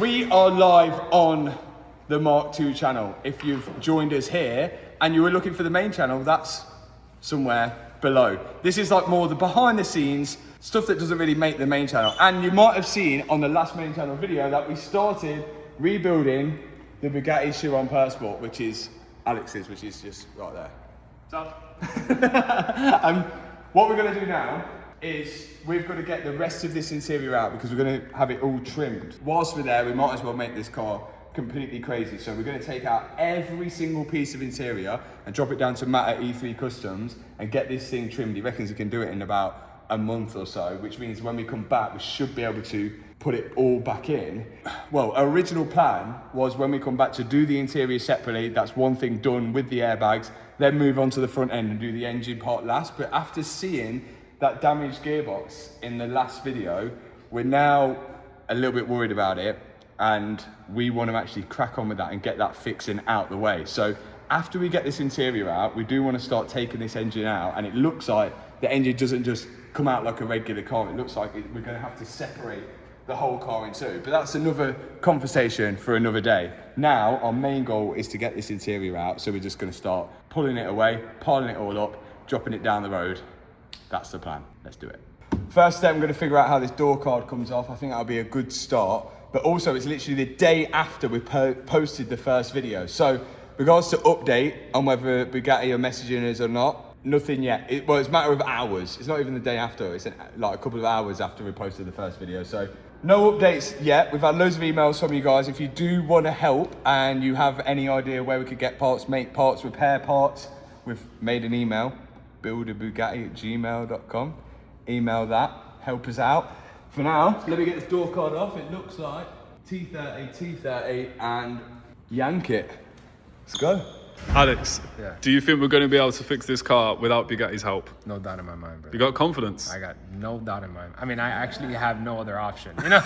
We are live on the Mark II channel. If you've joined us here and you were looking for the main channel, that's somewhere below. This is like more the behind the scenes stuff that doesn't really make the main channel. And you might have seen on the last main channel video that we started rebuilding the Bugatti Chiron PurSport, which is Alex's, which is just right there. And what we're going to do now is we've got to get the rest of this interior out because we're going to have it all trimmed. Whilst we're there, we might as well make this car completely crazy. So we're going to take out every single piece of interior and drop it down to Matt at E3 Customs and get this thing trimmed. He reckons he can do it in about a month or so, which means when we come back, we should be able to put it all back in. Well, our original plan was when we come back to do the interior separately. That's one thing done with the airbags, then move on to the front end and do the engine part last. But after seeing that damaged gearbox in the last video, we're now a little bit worried about it, and we want to actually crack on with that and get that fixing out the way. So after we get this interior out, we do want to start taking this engine out, and it looks like the engine doesn't just come out like a regular car. It looks like we're going to have to separate the whole car in two, but that's another conversation for another day. Now our main goal is to get this interior out, so we're just going to start pulling it away, piling it all up, dropping it down the road. That's the plan. Let's do it. First step, I'm going to figure out how this door card comes off. I think that'll be a good start. But also, it's literally the day after we posted the first video. So, regards to update on whether Bugatti are messaging us or not, nothing yet. Well, it's a matter of hours. It's not even the day after. It's like a couple of hours after we posted the first video. So, no updates yet. We've had loads of emails from you guys. If you do want to help and you have any idea where we could get parts, make parts, repair parts, we've made an email. buildabugatti@gmail.com. Email that, help us out. For now, let me get this door card off. It looks like T30, and yank it. Let's go. Alex, Yeah. do you think we're going to be able to fix this car without Bugatti's help? No doubt in my mind, bro. You got confidence? I got no doubt in my mind. I mean, I actually have no other option, you know?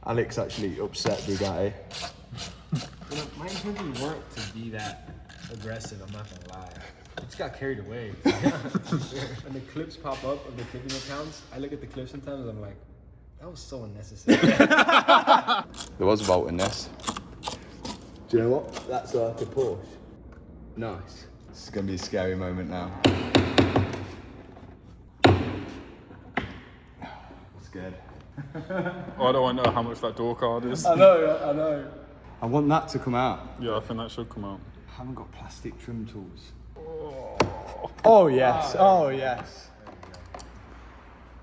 Alex actually upset Bugatti. You know, my intentions weren't to be that aggressive, I'm not gonna lie. I just got carried away. When the clips pop up of the clipping accounts, I look at the clips sometimes and I'm like, that was so unnecessary. There was a bolt in this. Do you know what? That's like a Porsche. Nice. This is going to be a scary moment now. Scared. Oh, I don't want to know how much that door card is. I know. I want that to come out. Yeah, I think that should come out. I haven't got plastic trim tools. Oh yes, oh yes.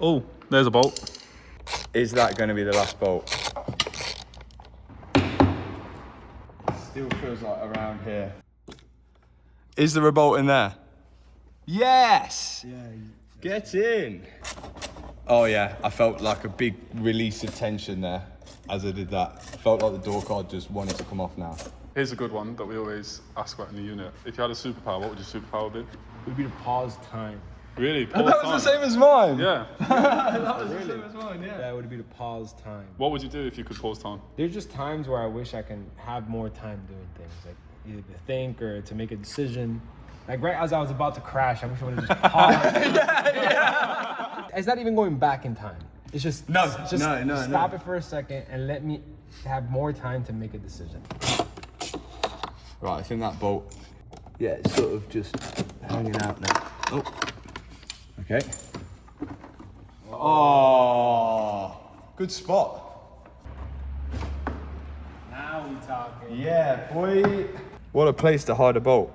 Oh, there's a bolt. Is that going to be the last bolt? Still feels like around here. Is there a bolt in there? Yes! Yeah. Get in! Oh yeah, I felt like a big release of tension there as I did that. I felt like the door card just wanted to come off now. Here's a good one that we always ask about in the unit. If you had a superpower, what would your superpower be? It would be to pause time. Really? That was the same as mine! Yeah. That was the same as mine, yeah. That would be to pause time. What would you do if you could pause time? There's just times where I wish I can have more time doing things, like either to think or to make a decision. Like right as I was about to crash, I wish I would have just paused. yeah. It's not even going back in time. It's just No. Stop it for a second and let me have more time to make a decision. Right, I think that bolt, yeah, it's sort of just hanging out now. Oh, okay. Oh, good spot. Now we talking. Yeah, boy. What a place to hide a bolt.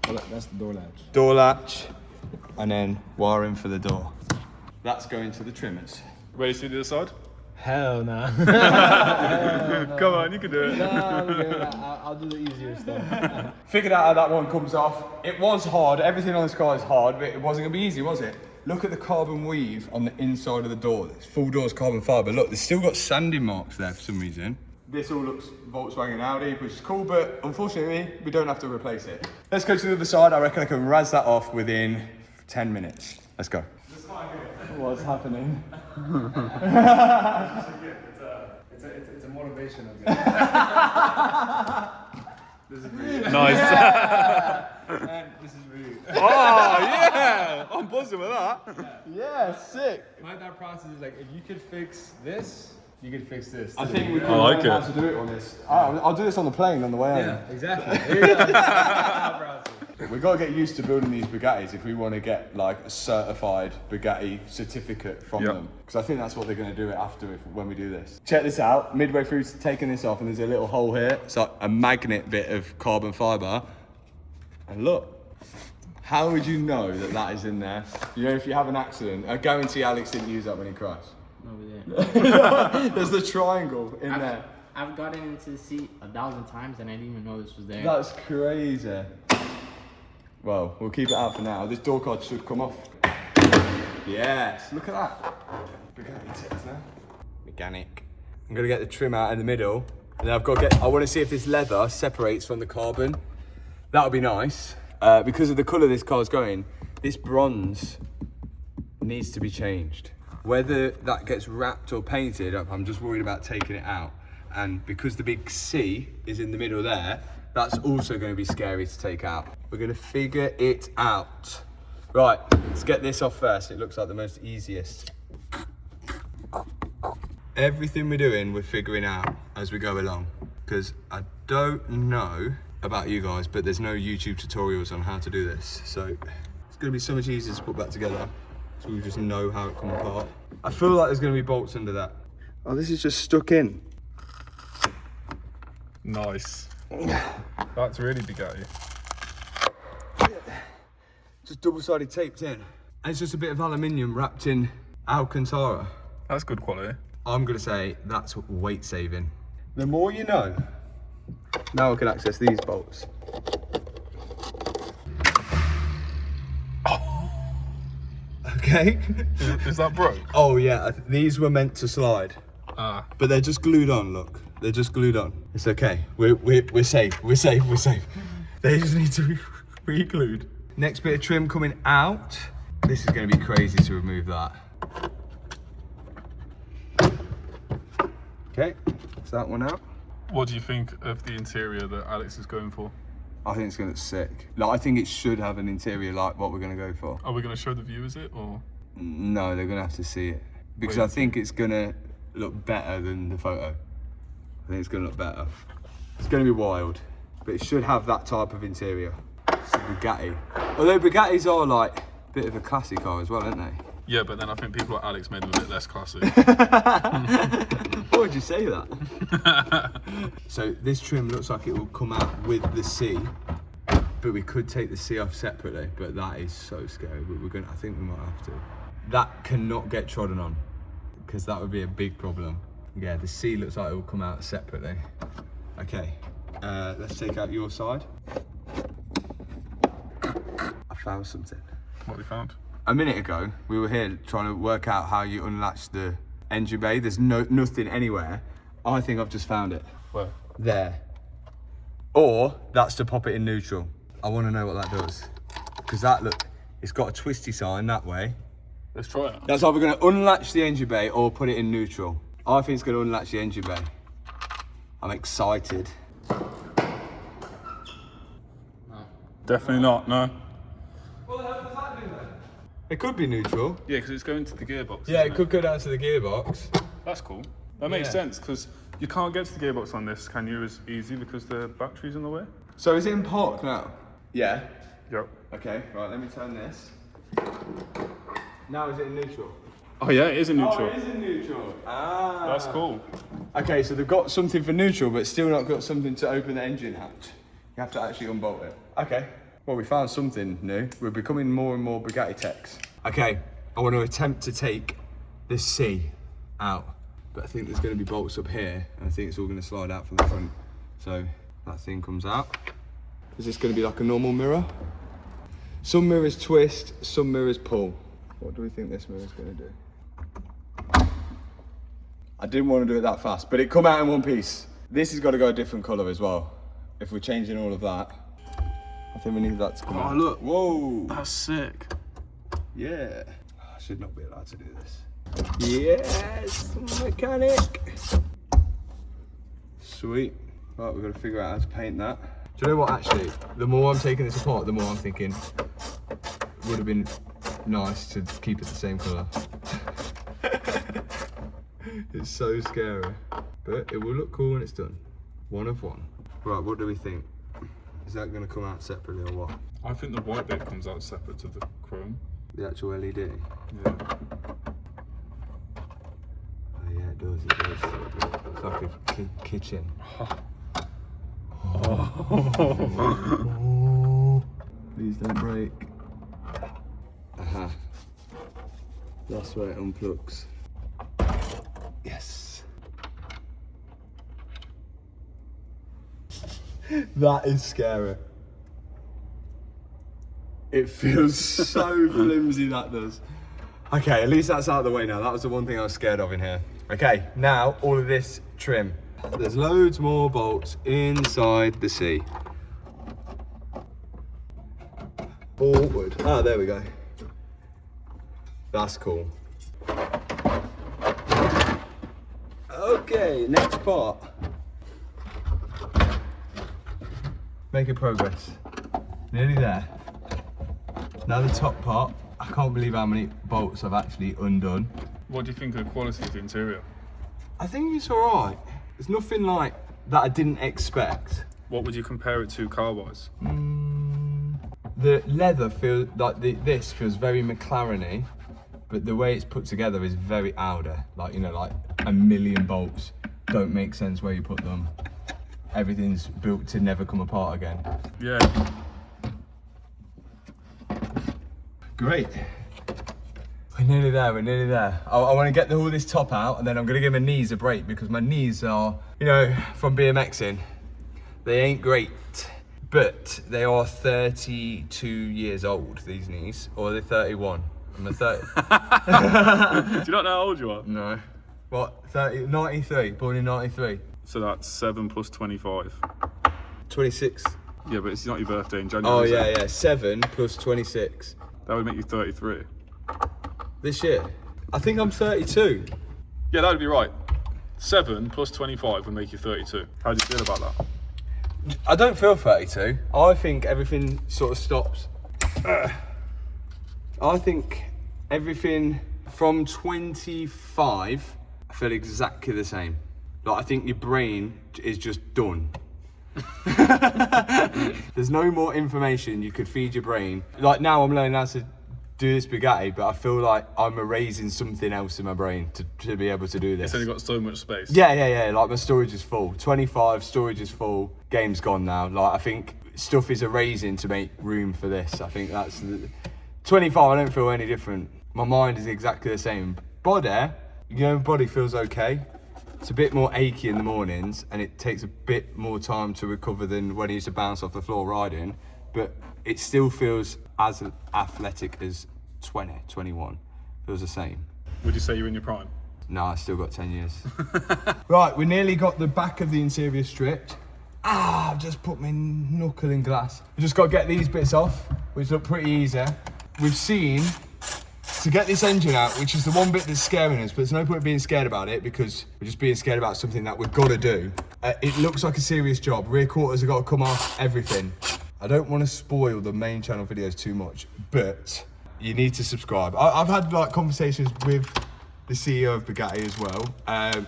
Oh, that's the door latch. Door latch, and then wiring for the door. That's going to the trimmers. Ready to do the other side? Hell nah. Come on, you can do it. No, I'll do the easier stuff. Figured out how that one comes off. It was hard, everything on this car is hard, but it wasn't gonna be easy, was it? Look at the carbon weave on the inside of the door. This full door's carbon fibre. Look, there's still got sanding marks there for some reason. This all looks Volkswagen Audi, which is cool, but unfortunately, we don't have to replace it. Let's go to the other side. I reckon I can razz that off within 10 minutes. Let's go. What's happening? It's a motivation of This is really nice. And this is really. Oh, yeah. I'm buzzing with that. Yeah, sick. My thought process is like, if you could fix this, You could fix this. I think we can like learn how it. to do it on this. I'll do this on the plane on the way home. Yeah, exactly. There you go. We've got to get used to building these Bugattis if we want to get like a certified Bugatti certificate from Yep. them. Because I think that's what they're going to do it after when we do this. Check this out. Midway through taking this off and there's a little hole here. It's like a magnet bit of carbon fibre. And look. How would you know that that is in there? You know, if you have an accident, I guarantee Alex didn't use that when he crashed. No, we didn't. There's the triangle in there. I've gotten into the seat 1,000 times and I didn't even know this was there. That's crazy. Well, we'll keep it out for now. This door card should come off. Yes, look at that. Bugatti tips now. Mechanic. I'm gonna get the trim out in the middle, and then I've got to I want to see if this leather separates from the carbon. That would be nice. Because of the colour this car's going, this bronze needs to be changed. Whether that gets wrapped or painted, I'm just worried about taking it out. And because the big C is in the middle there, that's also going to be scary to take out. We're going to figure it out. Right, let's get this off first. It looks like the most easiest. Everything we're doing, we're figuring out as we go along. Because I don't know about you guys, but there's no YouTube tutorials on how to do this. So it's going to be so much easier to put back together. So we just know how it comes apart. I feel like there's going to be bolts under that. Oh, this is just stuck in. Nice. That's really Bugatti. Just double-sided taped in. And it's just a bit of aluminium wrapped in Alcantara. That's good quality. I'm gonna say that's weight saving. The more you know. Now I can access these bolts. Okay. Is that broke? Oh yeah, these were meant to slide. Ah. But they're just glued on, look. They're just glued on. It's okay. We're safe. We're safe. We're safe. They just need to be re-glued. Next bit of trim coming out. This is going to be crazy to remove that. Okay, that's that one out. What do you think of the interior that Alex is going for? I think it's going to look sick. Like, I think it should have an interior like what we're going to go for. Are we going to show the viewers it, or? No, they're going to have to see it. Because Wait. I think it's going to look better than the photo. I think it's going to look better. It's going to be wild, but it should have that type of interior. It's a Bugatti. Although Bugattis are like a bit of a classy car as well, aren't they? Yeah, but then I think people like Alex made them a bit less classy. Why would you say that? So this trim looks like it will come out with the C, but we could take the C off separately, but that is so scary. But I think we might have to. That cannot get trodden on, because that would be a big problem. Yeah, the C looks like it will come out separately. Okay, let's take out your side. I found something. What we found? A minute ago, we were here trying to work out how you unlatch the engine bay. There's nothing anywhere. I think I've just found it. Where? There. Or that's to pop it in neutral. I want to know what that does. Because that, look, it's got a twisty sign that way. Let's try it. That's either going to unlatch the engine bay or put it in neutral. I think it's going to unlatch the engine bay. I'm excited. Definitely not, no. What the hell does that do then? It could be neutral. Yeah, because it's going to the gearbox. Yeah, isn't it could go down to the gearbox. That's cool. That makes Yeah. sense, because you can't get to the gearbox on this, can you, as easy because the battery's in the way? So is it in park now? Yeah. Yep. Okay, right, let me turn this. Now is it in neutral? Oh yeah, it is in neutral. Oh, it is in neutral. Ah. That's cool. Okay, so they've got something for neutral, but still not got something to open the engine hatch. You have to actually unbolt it. Okay. Well, we found something new. We're becoming more and more Bugatti techs. Okay, I want to attempt to take the C out, but I think there's going to be bolts up here, and I think it's all going to slide out from the front. So that thing comes out. Is this going to be like a normal mirror? Some mirrors twist, some mirrors pull. What do we think this mirror's going to do? I didn't want to do it that fast, but it come out in one piece. This has got to go a different colour as well. If we're changing all of that, I think we need that to come out. Oh look. Whoa. That's sick. Yeah. I should not be allowed to do this. Yes, mechanic. Sweet. Right, we've got to figure out how to paint that. Do you know what, actually? The more I'm taking this apart, the more I'm thinking it would have been nice to keep it the same colour. It's so scary. But it will look cool when it's done. One of one. Right, what do we think? Is that going to come out separately or what? I think the white bit comes out separate to the chrome. The actual LED? Yeah. Oh yeah, it does. It's like a kitchen. Oh. Please don't break. Aha. That's where it unplugs. Yes. That is scary. It feels so flimsy, that does. Okay, at least that's out of the way now. That was the one thing I was scared of in here. Okay, now all of this trim. There's loads more bolts inside the seat. All wood. Ah, there we go. That's cool. Okay, next part. Making progress. Nearly there. Now the top part. I can't believe how many bolts I've actually undone. What do you think of the quality of the interior? I think it's alright. It's nothing like that I didn't expect. What would you compare it to car-wise? The leather feels like this feels very McLaren-y, but the way it's put together is very Audi. Like, you know, like a million bolts don't make sense where you put them. Everything's built to never come apart again. Yeah. Great. We're nearly there, we're nearly there. I want to get all this top out and then I'm going to give my knees a break because my knees are, you know, from BMXing, they ain't great. But they are 32 years old, these knees. Or are they 31? I'm a 30. Do you not know how old you are? No. What, 30, 93, born in 93. So that's 7 plus 25. 26. Yeah, but it's not your birthday in January. Oh is yeah, it? yeah, 7 plus 26. That would make you 33. This year? I think I'm 32. Yeah, that would be right. 7 plus 25 would make you 32. How do you feel about that? I don't feel 32. I think everything sort of stops. I think everything from 25, I feel exactly the same. Like, I think your brain is just done. There's no more information you could feed your brain. Like, now I'm learning how to do this Bugatti, but I feel like I'm erasing something else in my brain to be able to do this. It's only got so much space. Yeah. Like, my storage is full. 25, storage is full. Game's gone now. Like, I think stuff is erasing to make room for this. I think that's... 25, I don't feel any different. My mind is exactly the same. Body, you know, body feels okay. It's a bit more achy in the mornings and it takes a bit more time to recover than when I used to bounce off the floor riding, but it still feels as athletic as 20, 21. Feels the same. Would you say you're in your prime? No, I still got 10 years. Right, we nearly got the back of the interior stripped. I've just put my knuckle in glass. We just got to get these bits off, which look pretty easy. We've seen, to get this engine out, which is the one bit that's scaring us, but there's no point being scared about it because we're just being scared about something that we've got to do. It looks like a serious job. Rear quarters have got to come off, everything. I don't want to spoil the main channel videos too much, but you need to subscribe. I've had like conversations with the CEO of Bugatti as well.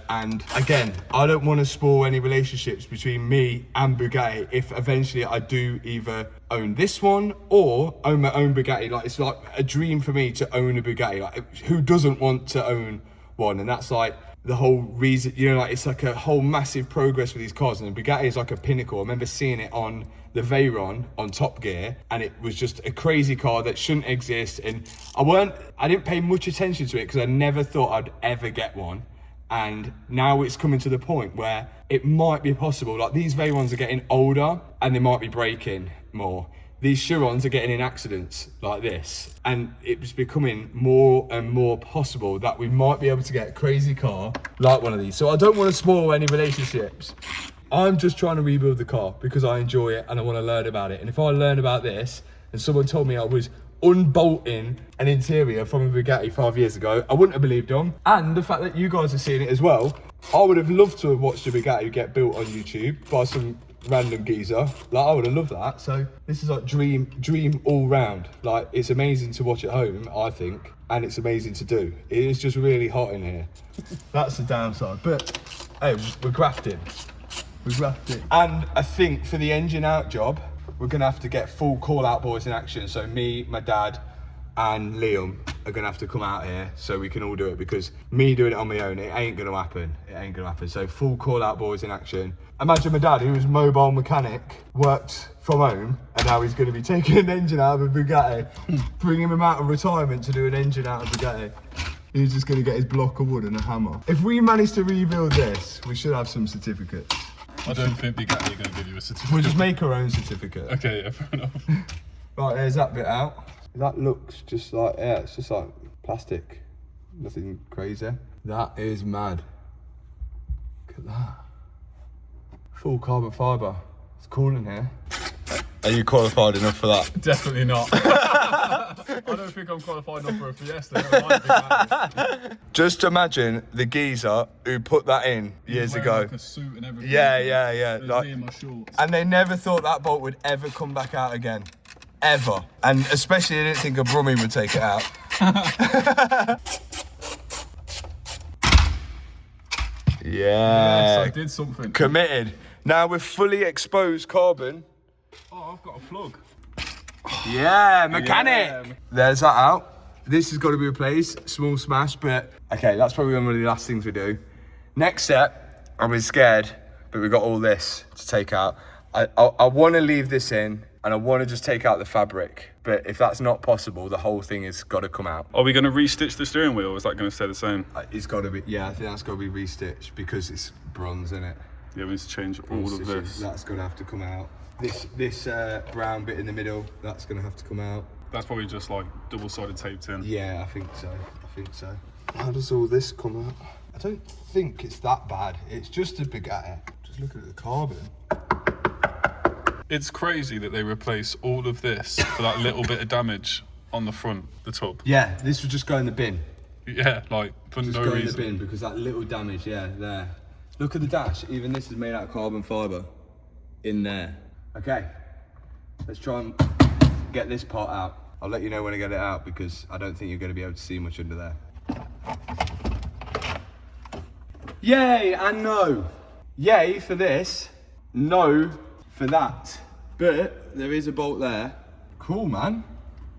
And again, I don't want to spoil any relationships between me and Bugatti if eventually I do either own this one or own my own Bugatti. Like, it's like a dream for me to own a Bugatti. Like, who doesn't want to own one? And that's like the whole reason, you know, like it's like a whole massive progress with these cars. And the Bugatti is like a pinnacle. I remember seeing it on the Veyron on Top Gear, and it was just a crazy car that shouldn't exist. And I didn't pay much attention to it because I never thought I'd ever get one. And now it's coming to the point where it might be possible. Like, these Veyrons are getting older and they might be braking more. These Chirons are getting in accidents like this, and it's becoming more and more possible that we might be able to get a crazy car like one of these. So I don't want to spoil any relationships. I'm just trying to rebuild the car because I enjoy it and I want to learn about it. And if I learn about this and someone told me I was unbolting an interior from a Bugatti 5 years ago, I wouldn't have believed them. And the fact that you guys are seeing it as well, I would have loved to have watched a Bugatti get built on YouTube by some random geezer. Like, I would have loved that. So this is like dream all round. Like, it's amazing to watch at home, I think, and it's amazing to do. It is just really hot in here. That's the downside. But hey, we're grafting. We're grafting. And I think for the engine out job, we're gonna have to get full call out boys in action. So me, my dad, and Liam are gonna have to come out here so we can all do it, because me doing it on my own, it ain't gonna happen. It ain't gonna happen. So full call out boys in action. Imagine my dad, who was mobile mechanic, worked from home, and now he's gonna be taking an engine out of a Bugatti, bringing him out of retirement to do an engine out of a Bugatti. He's just gonna get his block of wood and a hammer. If we manage to rebuild this, we should have some certificates. I don't think Bugatti are going to give you a certificate. We'll just make our own certificate. Okay, yeah, fair enough. Right, there's that bit out. That looks just like, yeah, it's just like plastic. Nothing crazy. That is mad. Look at that. Full carbon fibre. It's cool in here. Are you qualified enough for that? Definitely not. I don't think I'm qualified enough for a Fiesta. Just imagine the geezer who put that in years ago. Like a suit and everything. Yeah. Like, me in my shorts. and they never thought that bolt would ever come back out again. Ever. And especially they didn't think a Brummie would take it out. Yes, I did something. Committed. Now with fully exposed carbon. Oh, I've got a plug. Yeah, mechanic. Yeah. There's that out. This has got to be replaced. Small smash, but okay, that's probably one of the last things we do. Next step, I've been scared, but we've got all this to take out. I want to leave this in, and I want to just take out the fabric. But if that's not possible, the whole thing has got to come out. Are we going to restitch the steering wheel, or is that going to stay the same? It's got to be, yeah, I think that's got to be restitched because it's bronze, isn't it? Yeah, we need to change all of this. That's going to have to come out. This brown bit in the middle, that's going to have to come out. That's probably just like double-sided taped in. Yeah, I think so. How does all this come out? I don't think it's that bad. It's just a Bugatti. Just look at the carbon. It's crazy that they replace all of this for that little bit of damage on the front, the tub. Yeah, this would just go in the bin. Yeah, like for Just no go reason. in the bin because that little damage, yeah, there. Look at the dash. Even this is made out of carbon fibre. In there. Okay, let's try and get this part out. I'll let you know when I get it out because I don't think you're going to be able to see much under there. Yay and no. Yay for this, no for that. But there is a bolt there. Cool, man.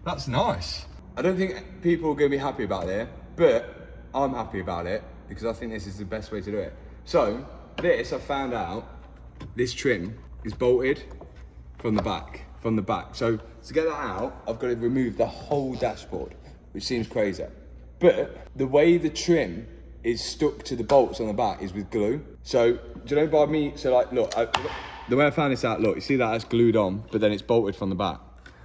That's nice. I don't think people are going to be happy about it, but I'm happy about it because I think this is the best way to do it. So this, I found out, this trim is bolted from the back. So to get that out, I've got to remove the whole dashboard, which seems crazy. But the way the trim is stuck to the bolts on the back is with glue. So, do you know by me, so like, look, the way I found this out, look, you see that it's glued on, but then it's bolted from the back.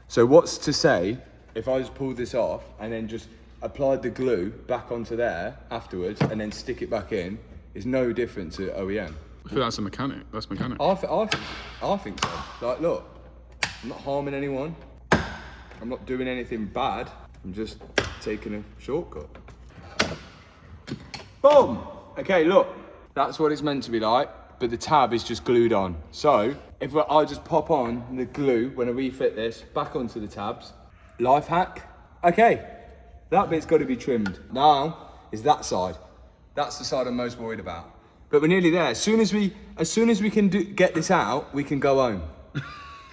So what's to say, if I just pulled this off and then just applied the glue back onto there afterwards and then stick it back in, is no different to OEM. I think that's a mechanic. That's mechanic. I think so. Like, look, I'm not harming anyone. I'm not doing anything bad. I'm just taking a shortcut. Boom! Okay, look, that's what it's meant to be like, but the tab is just glued on. So, if I just pop on the glue when I refit this back onto the tabs, life hack. Okay, that bit's got to be trimmed. Now is that side. That's the side I'm most worried about. But we're nearly there. As soon as we can get this out, we can go home.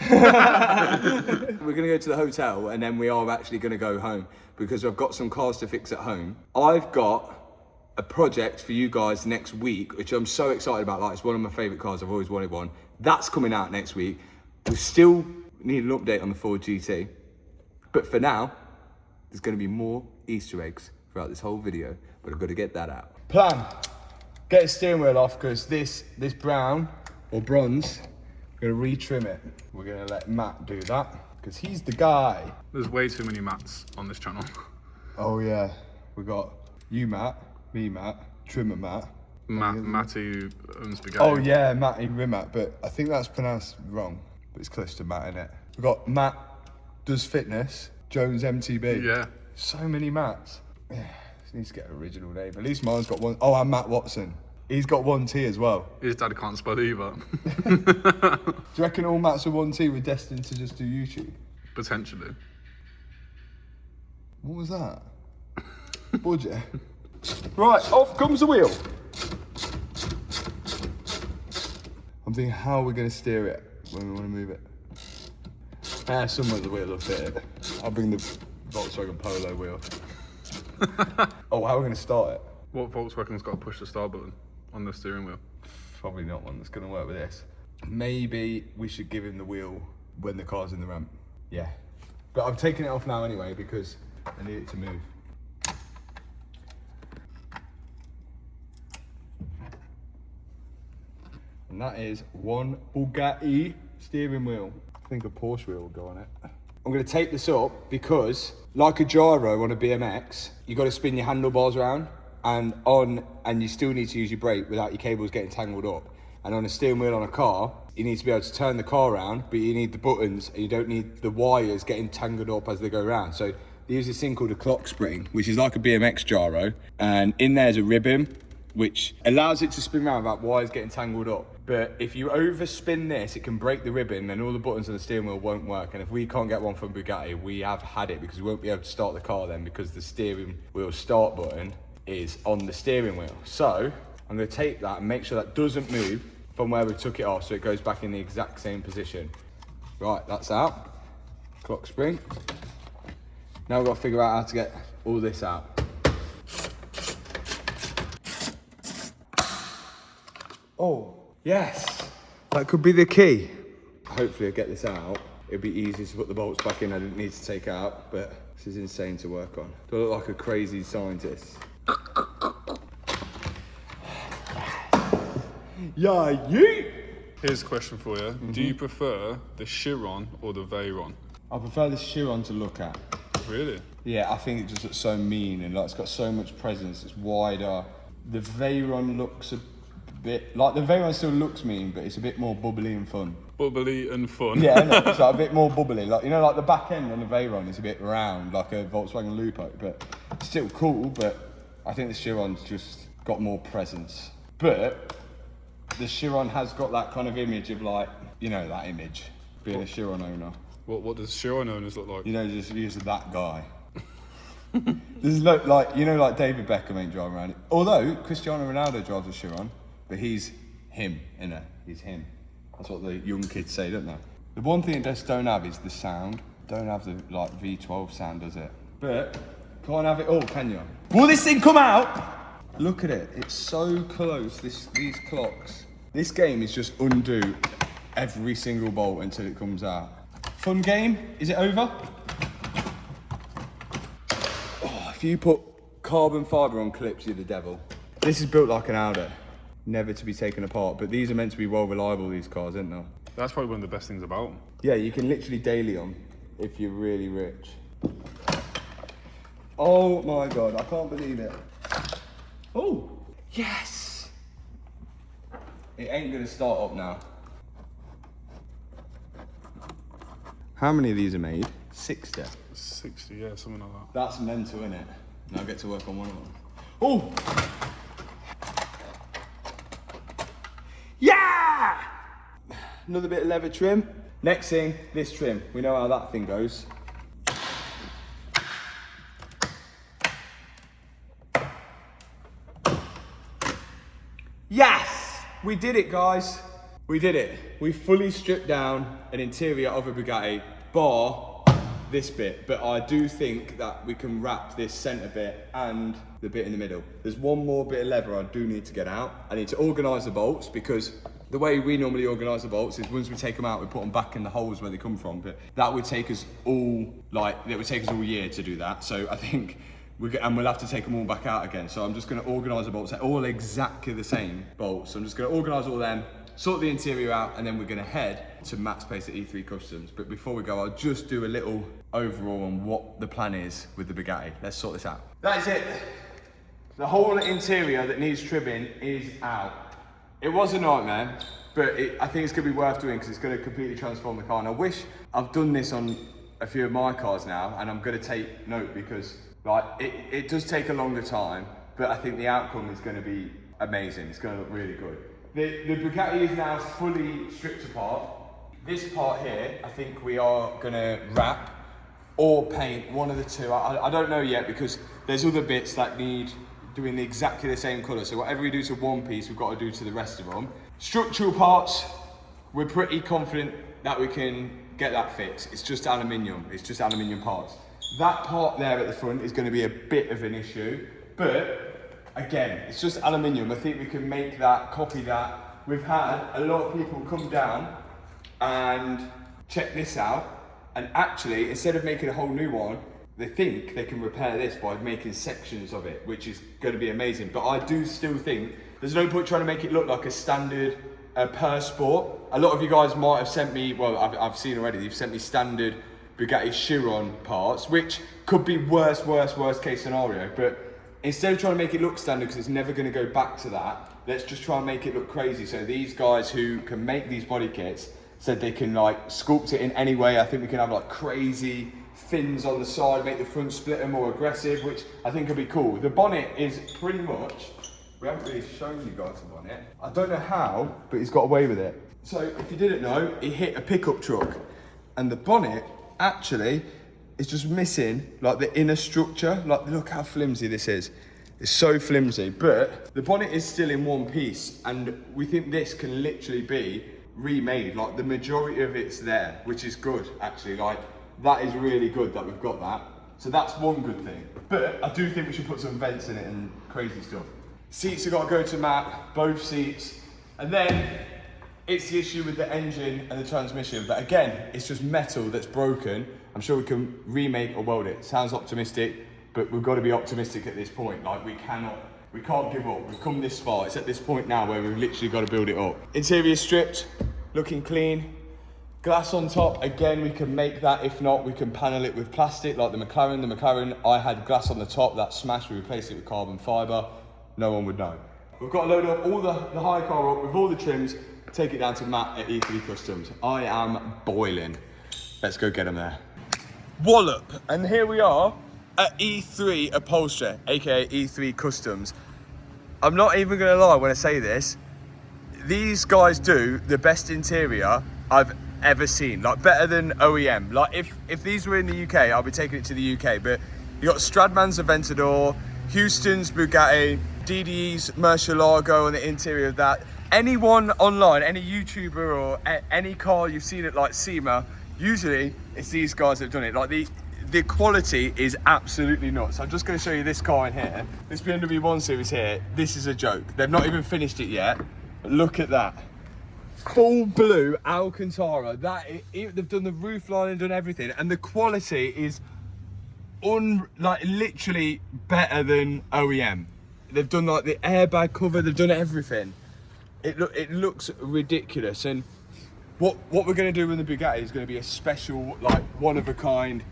We're gonna go to the hotel and then we are actually gonna go home because I've got some cars to fix at home. I've got a project for you guys next week, which I'm so excited about. Like, it's one of my favorite cars. I've always wanted one. That's coming out next week. We still need an update on the Ford GT, but for now, there's gonna be more Easter eggs throughout this whole video, but I've got to get that out. Plan. Get the steering wheel off because this brown or bronze, we're gonna retrim it. We're gonna let Matt do that because he's the guy. There's way too many Matts on this channel. Oh yeah, we got you Matt, me Matt, Trimmer Matt. Matty owns Bugatti. Oh yeah, Matty Rimatt, but I think that's pronounced wrong. But it's close to Matt, innit? We got Matt does fitness, Jones MTB. Yeah. So many Matts. Yeah, this needs to get an original name. At least mine's got one. Oh, I'm Matt Watson. He's got 1T as well. His dad can't spell either. Do you reckon all Mats with 1T were destined to just do YouTube? Potentially. What was that? Budget. Right, off comes the wheel. I'm thinking how we're going to steer it when we want to move it. Somewhere the wheel will fit it. I'll bring the Volkswagen Polo wheel. Oh, how are we going to start it? What Volkswagen's got to push the start button on the steering wheel? Probably not one that's going to work with this. Maybe we should give him the wheel when the car's in the ramp. Yeah. But I've taken it off now anyway because I need it to move. And that is one Bugatti steering wheel. I think a Porsche wheel will go on it. I'm going to tape this up because, like a gyro on a BMX, you got to spin your handlebars around and you still need to use your brake without your cables getting tangled up. And on a steering wheel on a car, you need to be able to turn the car around, but you need the buttons and you don't need the wires getting tangled up as they go around. So they use this thing called a clock spring, which is like a BMX gyro. And in there's a ribbon, which allows it to spin around without wires getting tangled up. But if you overspin this, it can break the ribbon and all the buttons on the steering wheel won't work. And if we can't get one from Bugatti, we have had it because we won't be able to start the car then because the steering wheel start button is on the steering wheel. So I'm going to tape that and make sure that doesn't move from where we took it off so it goes back in the exact same position. Right, that's out. Clock spring. Now we've got to figure out how to get all this out. Oh, yes. That could be the key. Hopefully I'll get this out. It'll be easy to put the bolts back in. I didn't need to take out, but this is insane to work on. Do I look like a crazy scientist? Yeah, yeet! Here's a question for you. Do you prefer the Chiron or the Veyron? I prefer the Chiron to look at. Really? Yeah, I think it just looks so mean and like it's got so much presence. It's wider. The Veyron looks a bit like the Veyron still looks mean, but it's a bit more bubbly and fun. Bubbly and fun. Yeah, no, it's like a bit more bubbly. Like, you know, like the back end on the Veyron is a bit round, like a Volkswagen Lupo, but it's still cool. But I think the Chiron's just got more presence. But the Chiron has got that kind of image of like, you know, that image being a Chiron owner. What does Chiron owners look like? You know, just use that guy. This is like, you know, like David Beckham ain't driving around it. Although Cristiano Ronaldo drives a Chiron, but he's him, innit? He's him. That's what the young kids say, don't they? The one thing it just don't have is the sound. Don't have the like V12 sound, does it? But can't have it all, can you? Will this thing come out? Look at it. It's so close. These clocks. This game is just undo every single bolt until it comes out. Fun game? Is it over? Oh, if you put carbon fibre on clips, you're the devil. This is built like an Audi, never to be taken apart. But these are meant to be well reliable, these cars, aren't they? That's probably one of the best things about them. Yeah, you can literally daily them if you're really rich. Oh my God, I can't believe it. Oh, yes! It ain't gonna start up now. How many of these are made? 60. 60, yeah, something like that. That's mental, isn't it? Now I get to work on one of them. Oh! Yeah! Another bit of leather trim. Next thing, this trim. We know how that thing goes. Yes! We did it, guys. We did it. We fully stripped down an interior of a Bugatti, bar this bit. But I do think that we can wrap this centre bit and the bit in the middle. There's one more bit of leather I do need to get out. I need to organise the bolts because the way we normally organise the bolts is once we take them out, we put them back in the holes where they come from. But that would take us all year to do that. So I think we'll have to take them all back out again. So I'm just going to organise the bolts. They're all exactly the same bolts. So I'm just going to organise all them, sort the interior out, and then we're going to head to Matt's place at E3 Customs. But before we go, I'll just do a little overall on what the plan is with the Bugatti. Let's sort this out. That is it. The whole interior that needs trimming is out. It was a nightmare, but I think it's going to be worth doing because it's going to completely transform the car. And I wish I've done this on a few of my cars now, and I'm going to take note because like it does take a longer time, but I think the outcome is going to be amazing. It's going to look really good. The Bugatti is now fully stripped apart. This part here, I think we are going to wrap or paint, one of the two. I don't know yet, because there's other bits that need doing exactly the same colour. So whatever we do to one piece, we've got to do to the rest of them. Structural parts, we're pretty confident that we can get that fixed. It's just aluminium. It's just aluminium parts. That part there at the front is going to be a bit of an issue, but again, it's just aluminium. I think we can make that, copy that. We've had a lot of people come down and check this out, and actually, instead of making a whole new one, they think they can repair this by making sections of it, which is going to be amazing. But I do still think there's no point trying to make it look like a standard PurSport. A lot of you guys might have sent me, well, I've seen already, you've sent me standard Bugatti Chiron parts, which could be worst case scenario. But instead of trying to make it look standard, because it's never going to go back to that, let's just try and make it look crazy. So these guys who can make these body kits said they can like sculpt it in any way. I think we can have like crazy fins on the side, make the front splitter more aggressive, which I think will be cool. The bonnet is pretty much, we haven't really shown you guys the bonnet. I don't know how, but he's got away with it. So if you didn't know, he hit a pickup truck, and the bonnet actually is just missing like the inner structure. Like, look how flimsy this is. It's so flimsy, but the bonnet is still in one piece, and we think this can literally be remade. Like, the majority of it's there, which is good actually. Like, that is really good that we've got that. So that's one good thing. But I do think we should put some vents in it and crazy stuff. Seats have got to go to Matt, both seats. And then it's the issue with the engine and the transmission. But again, it's just metal that's broken. I'm sure we can remake or weld it. Sounds optimistic, but we've got to be optimistic at this point. Like, we can't give up. We've come this far. It's at this point now where we've literally got to build it up. Interior stripped, looking clean. Glass on top, again, we can make that. If not, we can panel it with plastic like the McLaren. The McLaren, I had glass on the top, that smashed, we replaced it with carbon fibre. No one would know. We've got to load up all the high car up with all the trims, take it down to Matt at E3 Customs. I am boiling. Let's go get them there. Wallop, and here we are at E3 Upholstery, aka E3 Customs. I'm not even gonna lie when I say this, these guys do the best interior I've ever seen, like better than OEM. Like if these were in the UK, I'll be taking it to the UK, but you got Stradman's Aventador, Houston's Bugatti, DDE's Murcielago on the interior of that. Anyone online, any YouTuber or any car you've seen at like SEMA, usually it's these guys that have done it. Like the quality is absolutely nuts. I'm just going to show you this car in here, this BMW 1 Series here. This is a joke. They've not even finished it yet, but look at that. Full blue Alcantara. They've done the roof line and done everything, and the quality is literally better than OEM. They've done like the airbag cover. They've done everything. It looks ridiculous. And what we're going to do with the Bugatti is going to be a special, like one of a kind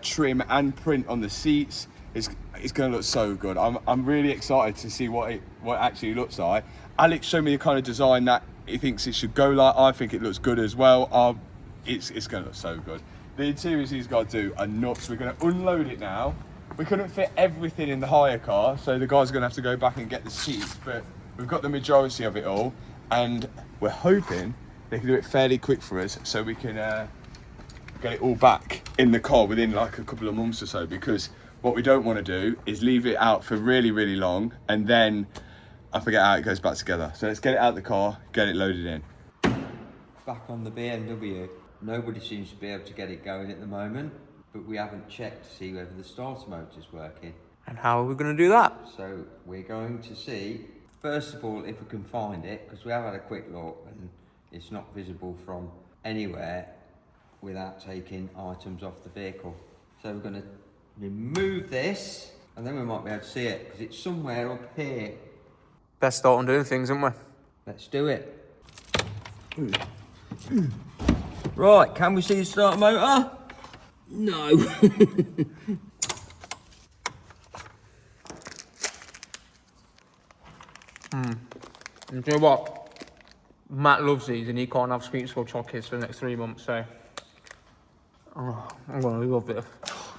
trim and print on the seats. It's going to look so good. I'm really excited to see what it actually looks like. Alex showed me the kind of design that he thinks it should go like. I think it looks good as well. It's going to look so good. The interiors these guys do are nuts. We're going to unload it now. We couldn't fit everything in the hire car, so the guys are going to have to go back and get the seats, but we've got the majority of it all, and we're hoping they can do it fairly quick for us so we can get it all back in the car within like a couple of months or so, because what we don't want to do is leave it out for really, really long and then I forget how it goes back together. So let's get it out of the car, get it loaded in. Back on the BMW, nobody seems to be able to get it going at the moment, but we haven't checked to see whether the starter motor's working. And how are we going to do that? So we're going to see, first of all, if we can find it, because we have had a quick look and it's not visible from anywhere without taking items off the vehicle. So we're going to remove this and then we might be able to see it, because it's somewhere up here. Best start on doing things, isn't we? Let's do it. Right, can we see the starter motor? No. You know what? Matt loves these and he can't have sweet skull chocolates for the next 3 months, so I'm gonna love it.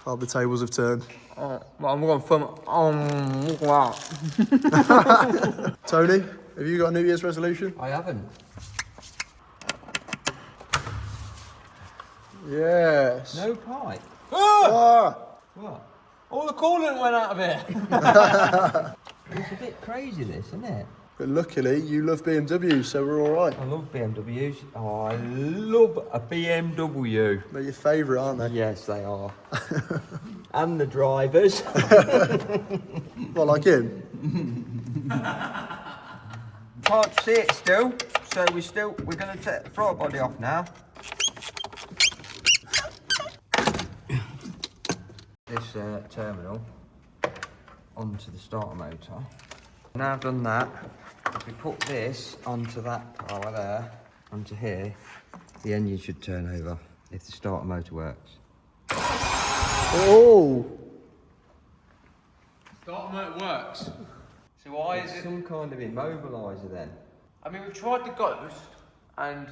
Oh, the tables have turned. Well, I'm going to film. Look at that. Tony, have you got a New Year's resolution? I haven't. Yes. No pipe. Ah! What? All the coolant went out of it. It's a bit crazy, this, isn't it? But luckily, you love BMWs, so we're all right. I love BMWs. Oh, I love a BMW. They're your favourite, aren't they? Yes, they are. And the drivers. Well, like him. Can't see it still, so we're going to take the throttle body off now. This terminal onto the starter motor. Now I've done that, if we put this onto that power there, onto here, the engine should turn over if the starter motor works. Oh! Starter motor works. So why is it? Some kind of immobiliser then. I mean, we've tried the Ghost, and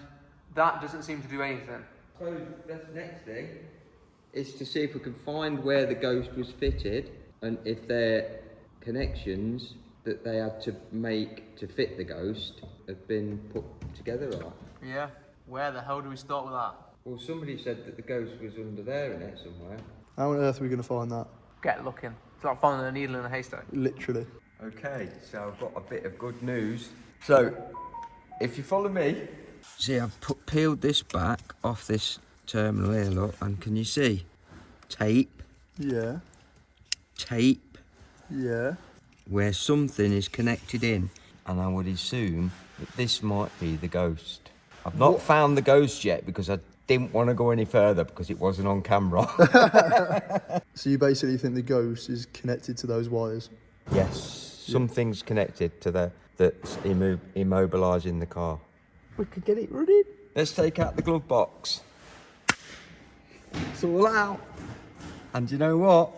that doesn't seem to do anything. So that's the next thing, is to see if we can find where the Ghost was fitted and if their connections that they had to make to fit the Ghost have been put together right. Yeah. Where the hell do we start with that? Well, somebody said that the Ghost was under there in it somewhere. How on earth are we going to find that? Get looking. It's like finding a needle in a haystack. Literally. Okay, so I've got a bit of good news. So, if you follow me, see, I've peeled this back off this terminal here, look, and can you see? Tape, Yeah. tape, Yeah. where something is connected in, and I would assume that this might be the Ghost. I've not found the Ghost yet because I didn't want to go any further because it wasn't on camera. So you basically think the Ghost is connected to those wires? Yes, something's connected to that's immobilising the car. We could get it running. Let's take out the glove box. It's all out. And you know what?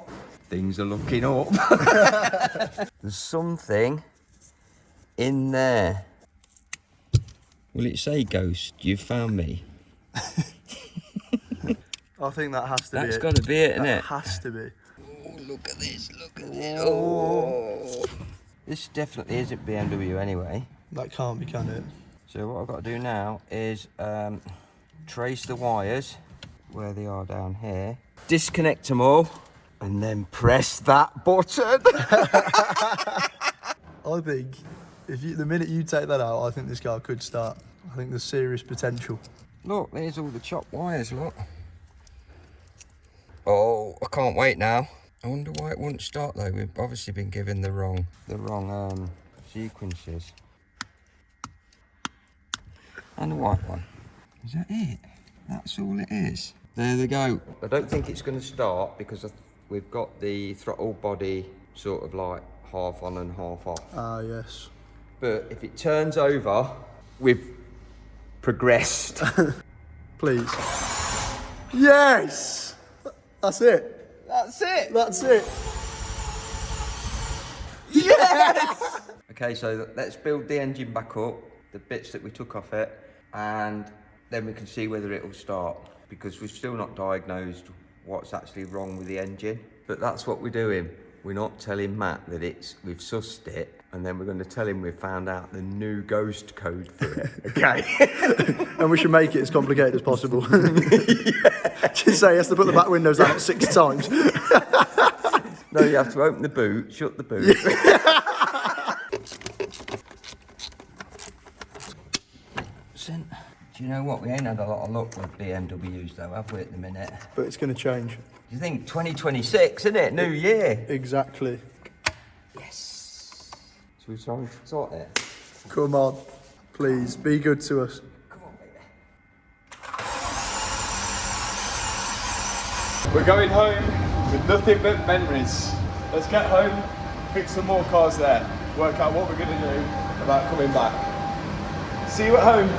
Things are looking up. There's something in there. Will it say Ghost? You've found me. I think that has to be it. That's got to be it, isn't That it? has to be. Oh, look at this, look at this. Oh. This definitely isn't BMW anyway. That can't be, can it? So what I've got to do now is trace the wires where they are down here, disconnect them all, and then press that button. I think the minute you take that out, I think this car could start. I think there's serious potential. Look, there's all the chopped wires, look. Oh, I can't wait now. I wonder why it wouldn't start though. We've obviously been given the wrong sequences. And the white one. Is that it? That's all it is. There they go. I don't think it's going to start because we've got the throttle body sort of like half on and half off. Ah, yes. But if it turns over, we've progressed. Please. Yes! That's it. That's it. That's it. Yes! Okay, so let's build the engine back up, the bits that we took off it, and then we can see whether it'll start, because we've still not diagnosed what's actually wrong with the engine. But that's what we're doing. We're not telling Matt that we've sussed it, and then we're going to tell him we've found out the new Ghost code for it. Okay. And we should make it as complicated as possible. Just say he has to put the back windows out 6 times. No, you have to open the boot, shut the boot. Do you know what? We ain't had a lot of luck with BMWs though, have we, at the minute? But it's going to change. Do you think 2026, isn't it? New year. Exactly. Yes. Should we try and sort it? Come on. Please, be good to us. Come on, baby. We're going home with nothing but memories. Let's get home, fix some more cars there, work out what we're going to do about coming back. See you at home.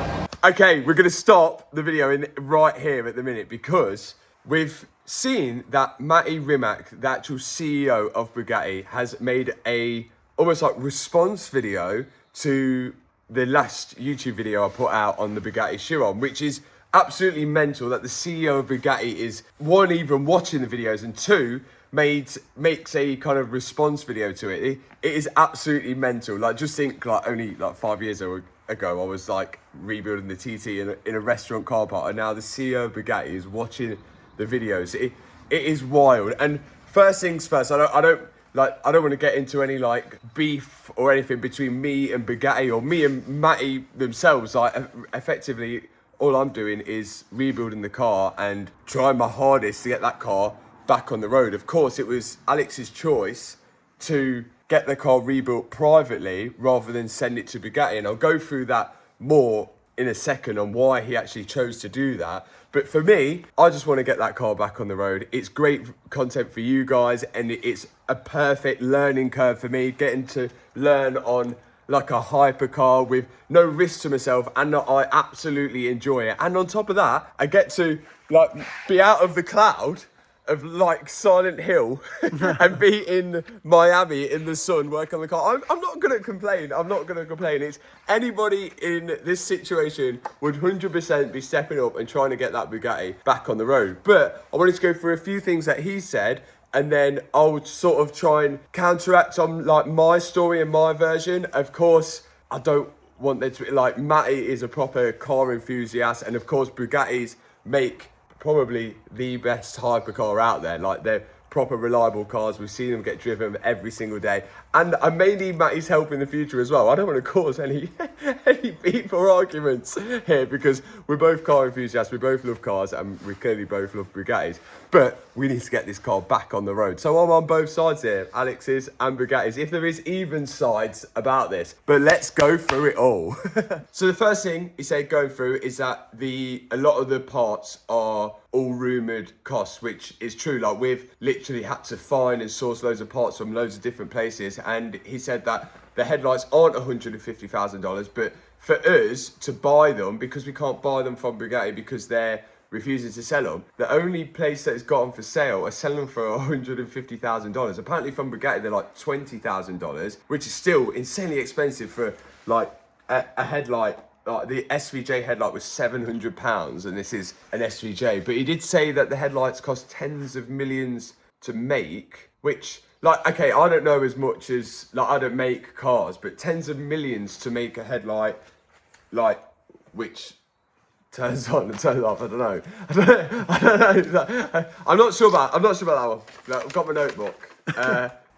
Okay, we're going to stop the video right here at the minute because we've seen that Matty Rimac, the actual CEO of Bugatti, has made a almost like response video to the last YouTube video I put out on the Bugatti Chiron, which is absolutely mental that the CEO of Bugatti is, one, even watching the videos, and two, makes a kind of response video to it. It is absolutely mental. Like, just think, like, only like 5 years ago, I was like rebuilding the TT in a restaurant car park, and now the CEO of Bugatti is watching the videos. It is wild. And first things first, I don't want to get into any like beef or anything between me and Bugatti or me and Matty themselves. Like, effectively, all I'm doing is rebuilding the car and trying my hardest to get that car back on the road. Of course, it was Alex's choice to get the car rebuilt privately rather than send it to Bugatti, and I'll go through that more in a second on why he actually chose to do that. But for me, I just want to get that car back on the road. It's great content for you guys, and it's a perfect learning curve for me, getting to learn on like a hypercar with no risk to myself, and I absolutely enjoy it. And on top of that, I get to like be out of the cloud of like Silent Hill and be in Miami in the sun working on the car. I'm not gonna complain. It's anybody in this situation would 100% be stepping up and trying to get that Bugatti back on the road. But I wanted to go through a few things that he said, and then I'll sort of try and counteract on like my story and my version. Of course, I don't want there to be, like, Matty is a proper car enthusiast, and of course Bugattis make probably the best hypercar out there. Like, they're proper reliable cars. We've seen them get driven every single day, and I may need Matty's help in the future as well. I don't want to cause any beef or arguments here, because we're both car enthusiasts, we both love cars, and we clearly both love Bugattis, but we need to get this car back on the road. So I'm on both sides here, Alex's and Bugatti's, if there is even sides about this. But let's go through it all. So the first thing he said going through is that a lot of the parts are all rumoured costs, which is true. Like, we've literally had to find and source loads of parts from loads of different places, and he said that the headlights aren't $150,000, but for us to buy them, because we can't buy them from Bugatti because they're refusing to sell them, the only place that has got them for sale are selling them for $150,000. Apparently from Bugatti they're like $20,000, which is still insanely expensive for like a headlight. Like, the SVJ headlight was £700, and this is an SVJ. But he did say that the headlights cost tens of millions to make, which, like, okay, I don't know as much as, like, I don't make cars, but tens of millions to make a headlight, like, which turns on and turns off. I don't know. I'm not sure about that one. Like, I've got my notebook.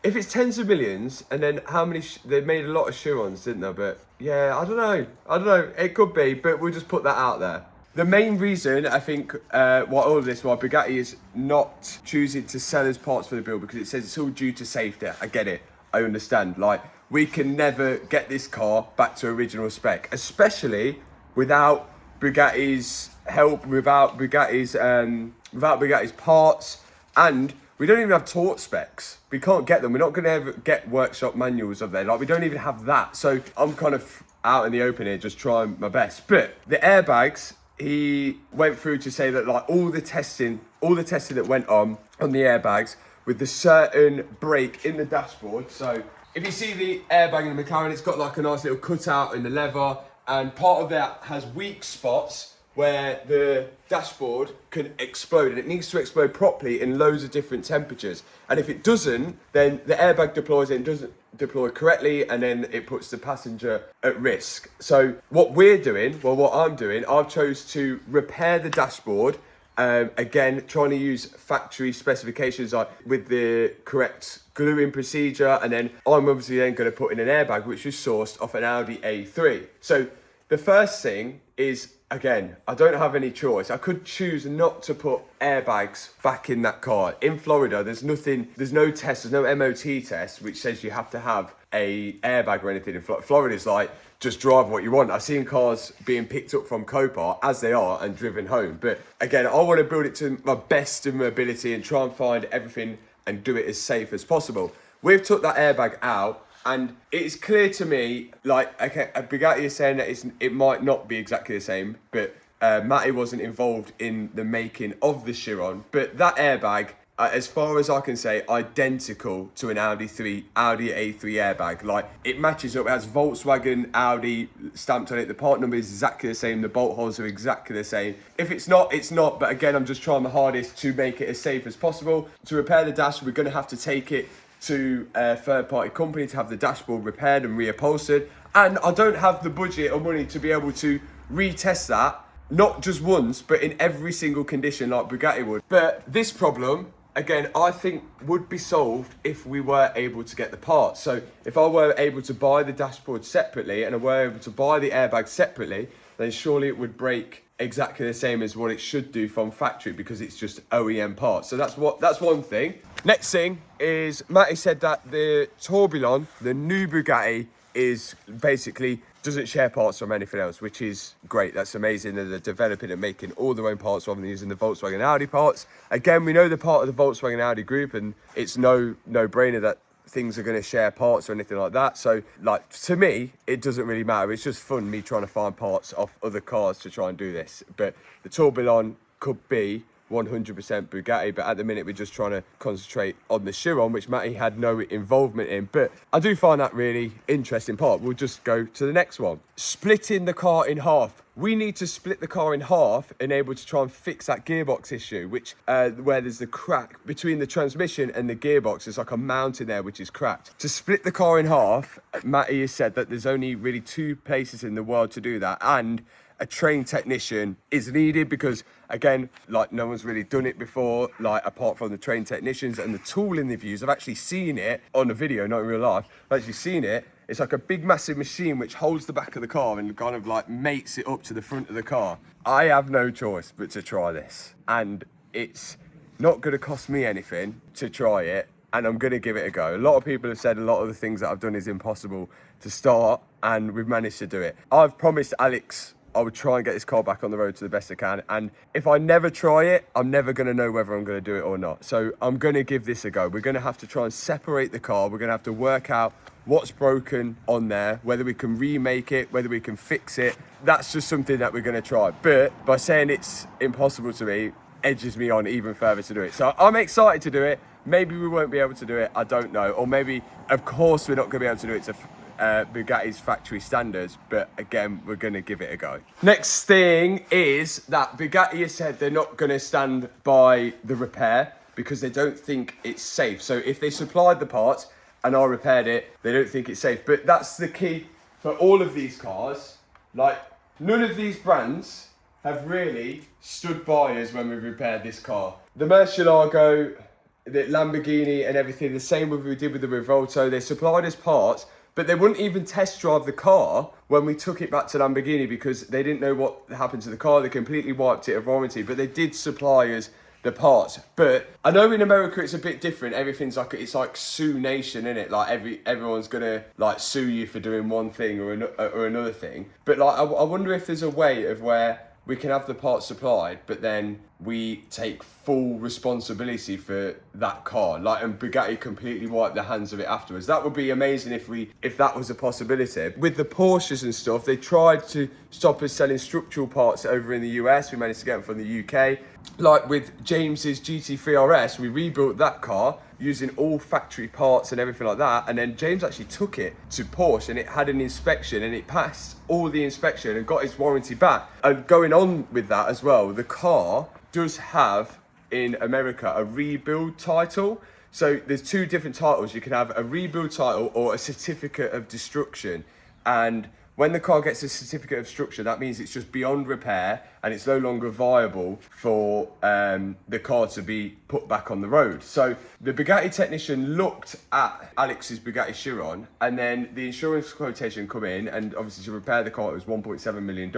If it's tens of millions, and then how many, they made a lot of Chirons, didn't they? But yeah, I don't know, it could be, but we'll just put that out there. The main reason, I think, why Bugatti is not choosing to sell us parts for the build, because it says it's all due to safety. I get it, I understand. Like, we can never get this car back to original spec, especially without Bugatti's help, without Bugatti's parts, and we don't even have torque specs. We can't get them. We're not going to ever get workshop manuals of them. Like, we don't even have that. So I'm kind of out in the open here, just trying my best. But the airbags, he went through to say that, like, all the testing that went on the airbags with the certain brake in the dashboard. So if you see the airbag in the McLaren, it's got like a nice little cutout in the leather, and part of that has weak spots where the dashboard can explode, and it needs to explode properly in loads of different temperatures. And if it doesn't, then the airbag deploys and doesn't deploy correctly, and then it puts the passenger at risk. So what I'm doing, I've chose to repair the dashboard. Again, trying to use factory specifications, like with the correct gluing procedure, and then I'm obviously then going to put in an airbag which was sourced off an Audi A3. So the first thing is, again, I don't have any choice. I could choose not to put airbags back in that car. In Florida, there's no test, there's no MOT test which says you have to have a airbag or anything in Florida. Florida's like, just drive what you want. I've seen cars being picked up from Copart as they are and driven home. But again, I want to build it to my best of my ability and try and find everything and do it as safe as possible. We've took that airbag out, and it's clear to me, like, okay, Bugatti is saying that it might not be exactly the same, but Matty wasn't involved in the making of the Chiron, but that airbag as far as I can say, identical to an Audi A3 airbag. Like, it matches up. It has Volkswagen, Audi stamped on it. The part number is exactly the same. The bolt holes are exactly the same. If it's not, it's not. But again, I'm just trying my hardest to make it as safe as possible. To repair the dash, we're going to have to take it to a third-party company to have the dashboard repaired and reupholstered. And I don't have the budget or money to be able to retest that, not just once, but in every single condition like Bugatti would. But this problem, again, I think would be solved if we were able to get the parts. So if I were able to buy the dashboard separately and I were able to buy the airbag separately, then surely it would break exactly the same as what it should do from factory, because it's just OEM parts. So that's one thing. Next thing is, Matty said that the Tourbillon, the new Bugatti, is basically doesn't share parts from anything else, which is great. That's amazing that they're developing and making all their own parts rather than using the Volkswagen Audi parts. Again, we know they're part of the Volkswagen Audi group, and it's no brainer that things are going to share parts or anything like that. So, like, to me, it doesn't really matter. It's just fun me trying to find parts off other cars to try and do this. But the Tourbillon could be 100% Bugatti, but at the minute we're just trying to concentrate on the Chiron, which Matty had no involvement in. But I do find that really interesting part. We'll just go to the next one. Splitting the car in half. We need to split the car in half and able to try and fix that gearbox issue, which where there's the crack between the transmission and the gearbox. There's like a mountain there which is cracked. To split the car in half, Matty has said that there's only really 2 places in the world to do that, and a trained technician is needed, because again, like, no one's really done it before, like, apart from the trained technicians and the tooling they've used. I've actually seen it on a video, not in real life. I've actually seen it. It's like a big massive machine which holds the back of the car and kind of like mates it up to the front of the car. I have no choice but to try this, and it's not going to cost me anything to try it, and I'm going to give it a go. A lot of people have said a lot of the things that I've done is impossible to start, and we've managed to do it. I've promised Alex I would try and get this car back on the road to the best I can. And if I never try it, I'm never going to know whether I'm going to do it or not. So I'm going to give this a go. We're going to have to try and separate the car. We're going to have to work out what's broken on there, whether we can remake it, whether we can fix it. That's just something that we're going to try. But by saying it's impossible to me, edges me on even further to do it. So I'm excited to do it. Maybe we won't be able to do it. I don't know. Or maybe, of course, we're not going to be able to do it to Bugatti's factory standards, but again, we're going to give it a go. Next thing is that Bugatti has said they're not going to stand by the repair because they don't think it's safe. So if they supplied the parts and I repaired it, they don't think it's safe. But that's the key for all of these cars. Like, none of these brands have really stood by us when we repaired this car. The Murcielago, the Lamborghini and everything, the same with what we did with the Revolto. They supplied us parts, but they wouldn't even test drive the car when we took it back to Lamborghini because they didn't know what happened to the car. They completely wiped it of warranty, but they did supply us the parts. But I know in America it's a bit different. Everything's like, it's like Sue Nation, isn't it? Like everyone's gonna like sue you for doing one thing or another thing. But like, I wonder if there's a way of where we can have the parts supplied, but then we take full responsibility for that car. Like, and Bugatti completely wipe their hands of it afterwards. That would be amazing if that was a possibility. With the Porsches and stuff, they tried to stop us selling structural parts over in the US. We managed to get them from the UK. Like with James's GT3 RS, we rebuilt that car using all factory parts and everything like that, and then James actually took it to Porsche and it had an inspection and it passed all the inspection and got its warranty back. And going on with that as well, the car does have in America a rebuild title. So there's 2 different titles. You can have a rebuild title or a certificate of destruction, and when the car gets a certificate of destruction, that means it's just beyond repair and it's no longer viable for the car to be put back on the road. So the Bugatti technician looked at Alex's Bugatti Chiron, and then the insurance quotation come in, and obviously to repair the car it was $1.7 million,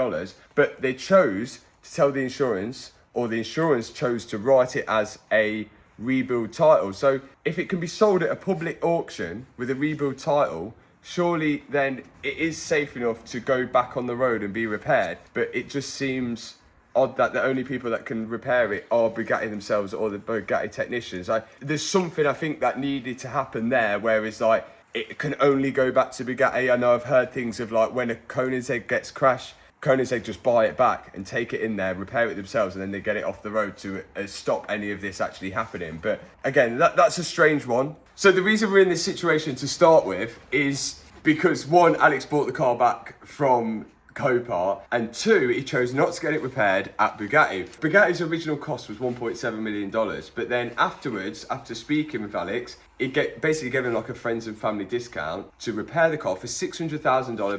but they chose to tell the insurance, or the insurance chose to write it as a rebuild title. So if it can be sold at a public auction with a rebuild title, surely then it is safe enough to go back on the road and be repaired. But it just seems odd that the only people that can repair it are Bugatti themselves or the Bugatti technicians. There's something I think that needed to happen there, whereas like it can only go back to Bugatti. I know I've heard things of like when a Koenigsegg gets crashed, Koenigsegg just buy it back and take it in there, repair it themselves, and then they get it off the road to stop any of this actually happening. But again, that's a strange one. So the reason we're in this situation to start with is because one, Alex bought the car back from Copart, and two, he chose not to get it repaired at Bugatti. Bugatti's original cost was $1.7 million, but then afterwards, after speaking with Alex, basically gave him like a friends and family discount to repair the car for $600,000,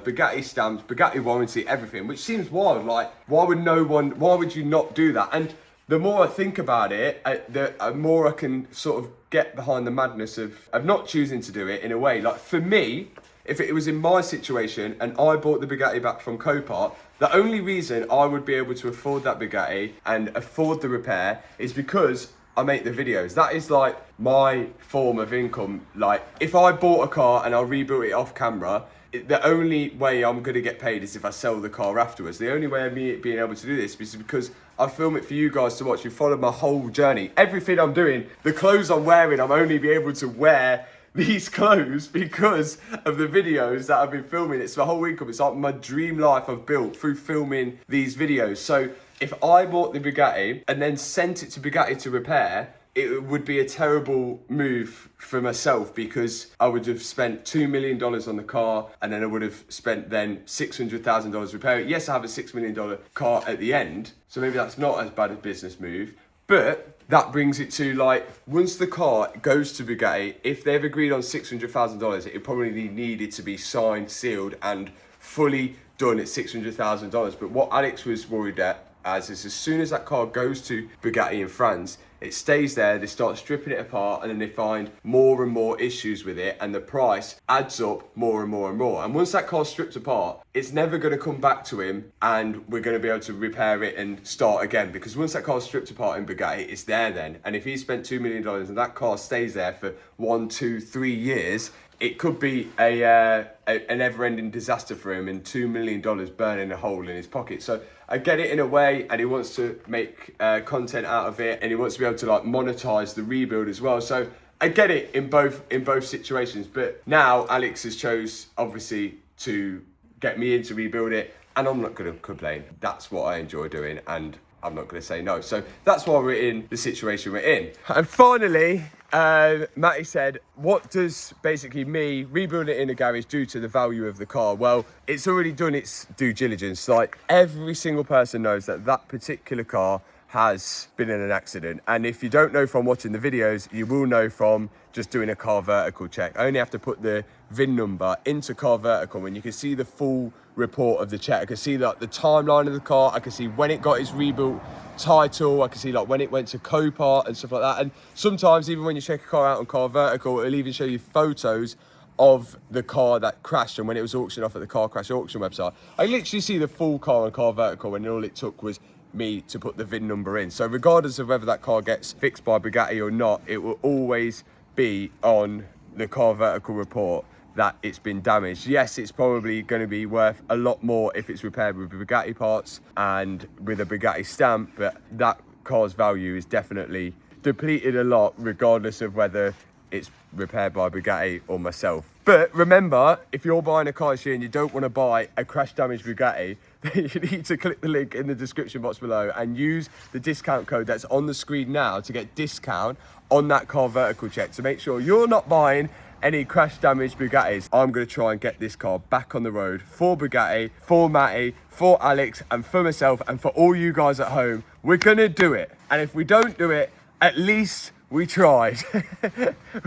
Bugatti stamps, Bugatti warranty, everything, which seems wild. Like, why would you not do that? And the more I think about it, the more I can sort of get behind the madness of not choosing to do it in a way. Like, for me, if it was in my situation and I bought the Bugatti back from Copart, the only reason I would be able to afford that Bugatti and afford the repair is because I make the videos. That is like my form of income. Like, if I bought a car and I rebuilt it off camera, the only way I'm going to get paid is if I sell the car afterwards. The only way of me being able to do this is because I film it for you guys to watch. You follow my whole journey. Everything I'm doing, the clothes I'm wearing, I'm only be able to wear these clothes because of the videos that I've been filming. It's my whole income. It's like my dream life I've built through filming these videos. So if I bought the Bugatti and then sent it to Bugatti to repair, it would be a terrible move for myself because I would have spent $2 million on the car and then I would have spent then $600,000 repairing it. Yes, I have a $6 million car at the end, so maybe that's not as bad a business move, but that brings it to, like, once the car goes to Bugatti, if they've agreed on $600,000, it probably needed to be signed, sealed, and fully done at $600,000. But what Alex was worried at is as soon as that car goes to Bugatti in France, it stays there, they start stripping it apart, and then they find more and more issues with it, and the price adds up more and more and more. And once that car's stripped apart, it's never going to come back to him, and we're going to be able to repair it and start again, because once that car's stripped apart in Bugatti, it's there then. And if he spent $2 million and that car stays there for 1, 2, 3 years, it could be a never-ending disaster for him, and $2 million burning a hole in his pocket. So I get it in a way, and he wants to make content out of it, and he wants to be able to like monetize the rebuild as well. So I get it in both situations. But now Alex has chose obviously to get me in to rebuild it, and I'm not going to complain. That's what I enjoy doing, and I'm not going to say no. So that's why we're in the situation we're in. And finally, Matty said, what does basically me rebuilding it in a garage do to the value of the car? Well, it's already done its due diligence. Like, every single person knows that that particular car has been in an accident. And if you don't know from watching the videos, you will know from just doing a car vertical check. I only have to put the VIN number into car vertical and you can see the full report of the check. I can see like the timeline of the car. I can see when it got its rebuilt title. I can see like when it went to Copart and stuff like that. And sometimes even when you check a car out on car vertical, it'll even show you photos of the car that crashed and when it was auctioned off at the car crash auction website. I literally see the full car on car vertical and all it took was me to put the VIN number in. So regardless of whether that car gets fixed by Bugatti or not, it will always be on the car vertical report that it's been damaged. Yes, it's probably going to be worth a lot more if it's repaired with Bugatti parts and with a Bugatti stamp, but that car's value is definitely depleted a lot regardless of whether it's repaired by Bugatti or myself. But remember, if you're buying a car this year and you don't want to buy a crash damaged Bugatti, then you need to click the link in the description box below and use the discount code that's on the screen now to get discount on that car vertical check to make sure you're not buying any crash damaged Bugattis. I'm going to try and get this car back on the road for Bugatti, for Matty, for Alex, and for myself, and for all you guys at home. We're going to do it. And if we don't do it, at least we tried.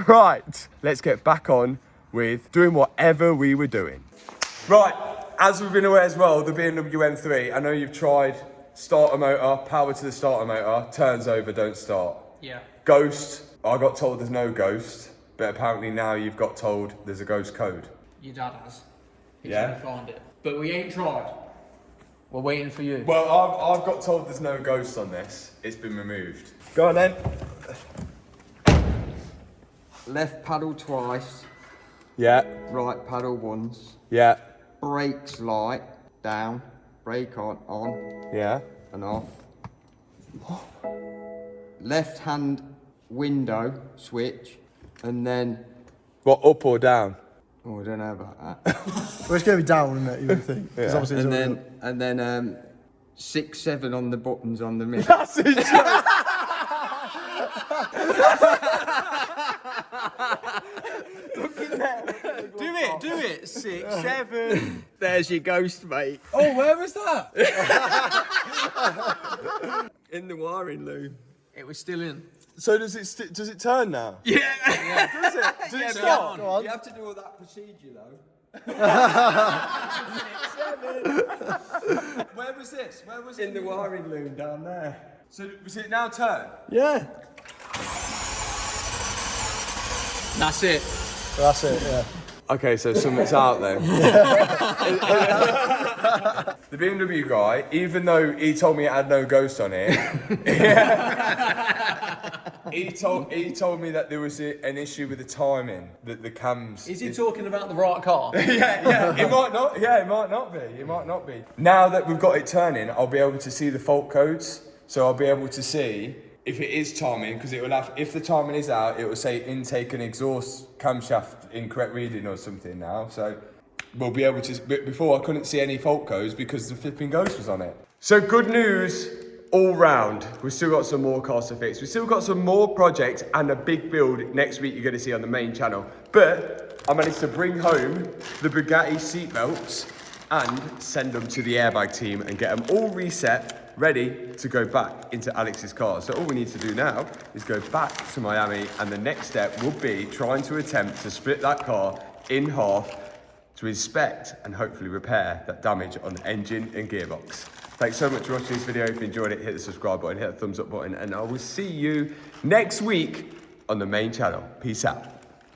Right, let's get back on with doing whatever we were doing. Right, as we've been aware as well, the BMW M3, I know you've tried starter motor, power to the starter motor, turns over, don't start. Yeah. Ghost, I got told there's no ghost, but apparently now you've got told there's a ghost code. Your dad has. He's Yeah? gonna find it. But we ain't tried. We're waiting for you. Well, I've got told there's no ghost on this. It's been removed. Go on then. Left paddle twice, Yeah, right paddle once. yeah, Brakes light, down. Brake on yeah. and off. Left hand window switch, and then What, up or down? Oh, I don't know about that. Well, it's going to be down, isn't it? You would think. 'Cause obviously it's and then 6, 7 on the buttons on the middle. That's it. Do it. 6, 7. There's your ghost, mate. Oh, where was that? In the wiring loom. It was still in. So does it turn now? Yeah. Does it? Does it stop? Go on. You have to do all that procedure though. Where was this? Where was In the wiring loom down there. So was it now turn? Yeah. That's it. Well, that's it, yeah. Okay, so something's out there. The BMW guy, even though he told me it had no ghost on it, he told me that there was an issue with the timing, that the cams. Is he talking about the right car? Yeah, it might not. Yeah, it might not be. It might not be. Now that we've got it turning, I'll be able to see the fault codes. So I'll be able to see if it is timing, because it will have. If the timing is out, it will say intake and exhaust camshaft incorrect reading or something now. So we'll be able to. But before I couldn't see any fault codes because the flipping ghost was on it. So good news all round. We've still got some more cars to fix. We've still got some more projects and a big build next week you're going to see on the main channel. But I managed to bring home the Bugatti seatbelts and send them to the airbag team and get them all reset, ready to go back into Alex's car. So all we need to do now is go back to Miami, and the next step will be trying to attempt to split that car in half to inspect and hopefully repair that damage on the engine and gearbox. Thanks so much for watching this video. If you enjoyed it, hit the subscribe button, hit the thumbs up button, and I will see you next week on the main channel. Peace out.